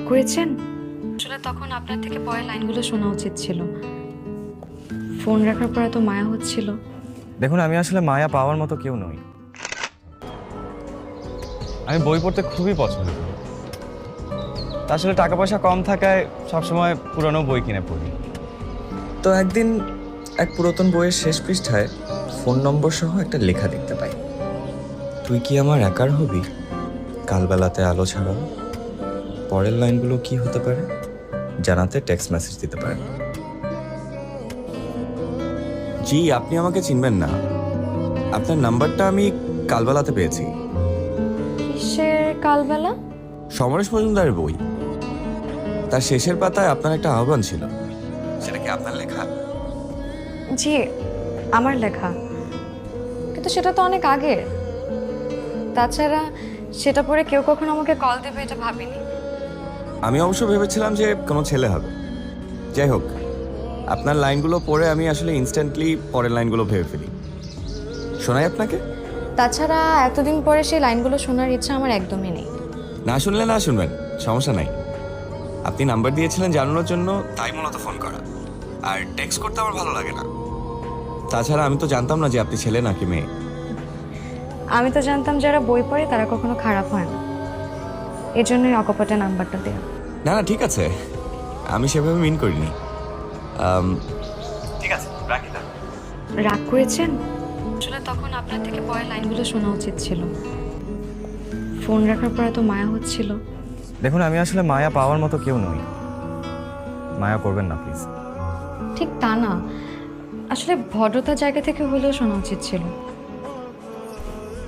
করেছেন? আসলে তখন আপনার থেকে পরের লাইনগুলো শোনা উচিত ছিল। ফোন রাখার পর এত মায়া হচ্ছিল। দেখুন, আমি আসলে মায়া পাওয়ার মতো কেউ নই। আমি বই পড়তে খুবই পছন্দ করি। আসলে টাকা পয়সা কম থাকায় সবসময় পুরনো বই কিনে পড়ি। তো একদিন এক পুরাতন বইয়ের শেষ পৃষ্ঠায় ফোন নম্বর সহ একটা লেখা দেখতে পাই। তুই কি আমার একার হবি, কালবেলাতে আলো ছাড়াও। পরের লাইনগুলো কি হতে পারে জানাতে টেক্সট মেসেজ দিতে পারেন। জি, আপনি আমাকে চিনবেন না। আপনার নাম্বারটা আমি কালবেলাতে পেয়েছি। কিসের কালবেলা? সমরেশ মজুমদারের বই, তার শেষের পাতায় আপনার একটা আহ্বান ছিল। সেটা কি আপনার লেখা? জি, আমার লেখা, কিন্তু সেটা তো অনেক আগের। তাছাড়া সেটা পরে কেউ কখনো আমাকে কল দেবে এটা ভাবিনি। আমি অবশ্য ভেবেছিলাম যে কোনো ছেলে হবে। যাই হোক, আপনার লাইনগুলো পড়ে আমি আসলে ইনস্ট্যান্টলি পরের লাইনগুলো ভেবে ফেলি। শোনাই আপনাকে? তাছাড়া এতদিন পরে সেই লাইনগুলো শোনার ইচ্ছা আমার একদমই নেই। না শুনলে না শুনবেন, সমস্যা নাই। আপনি নাম্বার দিয়েছিলেন জানানোর জন্য, তাই মূলত ফোন করা। আর টেক্সট করতে আমার ভালো লাগে না। তাছাড়া আমি তো জানতাম না যে আপনি ছেলে নাকি মেয়ে। আমি তো জানতাম যারা বই পড়ে তারা কখনো খারাপ হয় না, এই জন্যই অকপটে নাম্বারটা দেওয়া। না না, ঠিক আছে, আমি সেভাবে মিন করিনি। ঠিক আছে, রাখি তাহলে। রাগ করেছেন? আসলে তখন আপনার থেকে পরের লাইনগুলো শোনা উচিত ছিল। ফোন রাখার পর এত মায়া হচ্ছিল। দেখুন, আমি আসলে মায়া পাওয়ার মতো কেউ নই। মায়া করবেন না প্লিজ। ঠিক তা না, আসলে ভদ্রতার জায়গা থেকে হলেও শোনা উচিত ছিল।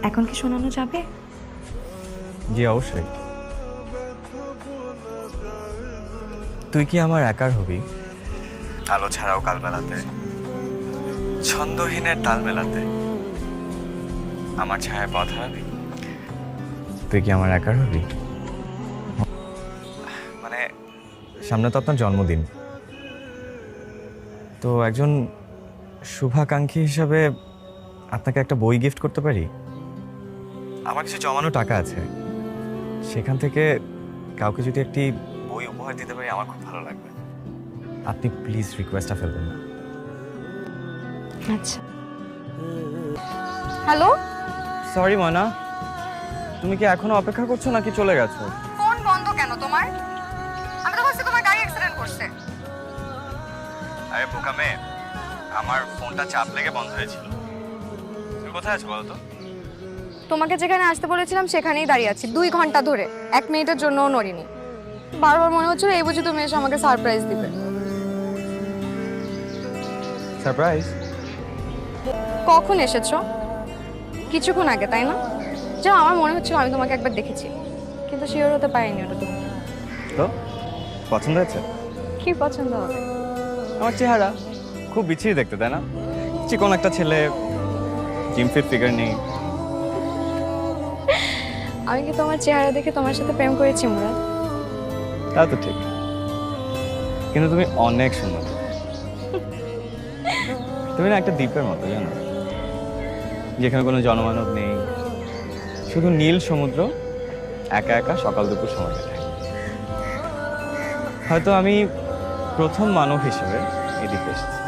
এখন কি শোনানো যাবে? জি অবশ্যই। তুই কি আমার একার হবি, আলো ছাড়াও কালবেলাতে, ছন্দহীনের তাল মেলাতে, আমার ছায়ায় পথ হারাবি। তুই কি আমার একার হবি? মানে সামনে তো আপনার জন্মদিন, তো একজন শুভাকাঙ্ক্ষী হিসাবে আপনাকে একটা বই গিফট করতে পারি। আমার কিছু জমানো টাকা আছে, সেখান থেকে কাউকে যদি একটি বই উপহার দিতে পারি আমার খুব ভালো লাগবে। আপনি প্লিজ রিকোয়েস্টটা ফেলবেন না। আচ্ছা। হ্যালো, সরি ময়না, তুমি কি এখনো অপেক্ষা করছো নাকি চলে গেছো? ফোন বন্ধ কেন তোমার? আমি তো ভাবছি তোমার গাড়ি অ্যাক্সিডেন্ট করছে। আরে বোকা মেয়ে, আমার ফোনটা চাপ লেগে বন্ধ হয়েছিল। তুমি কোথায় আছো বলো তো? তোমাকে যেখানে আসতে বলেছিলাম সেখানেই দাঁড়িয়ে আছি 2 ঘন্টা ধরে, 1 মিনিটের জন্যও নড়িনি। বারবার মনে হচ্ছিল এই বুঝি তুমি এসে আমাকে সারপ্রাইজ দিবে। সারপ্রাইজ? কখন এসেছো? কিছুক্ষণ আগে, তাই না? যা, আমার মনে হচ্ছিল আমি তোমাকে একবার দেখেছি, কিন্তু শিওর হতে পারিনি ওটা তুমি। তো পছন্দ হয়েছে? কি পছন্দ হবে? আমার চেহারা খুব বিচ্ছিরি দেখতে, তাই না? চিকন একটা ছেলে, জিম ফিট ফিগার নেই। আমি কি তোমার চেহারা দেখে তোমার সাথে প্রেম করেছি মুরাদ? তা তো ঠিক, কিন্তু তুমি অনেক সুন্দর। তুমি না একটা দ্বীপের মতো, জানো, যেখানে কোনো জনমানব নেই, শুধু নীল সমুদ্র, একা একা সকাল দুপুর সময় কাটায়। হয়তো আমি প্রথম মানব হিসেবে এই দ্বীপে এসেছি।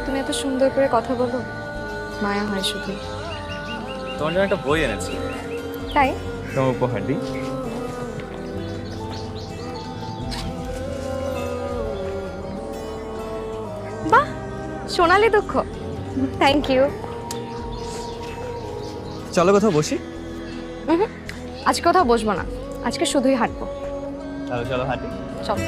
তুমি এত সুন্দর করে কথা বলো, মায়া হয় শুধু। তোমার জন্য একটা বই এনেছি, তাই? তোমার উপহার দিই। বাহ, সোনালি দুঃখ। Thank you. চলো কোথাও বসি। আজকে কোথাও বসবো না, আজকে শুধুই হাঁটবো। চলো চলো হাঁটি। চলো।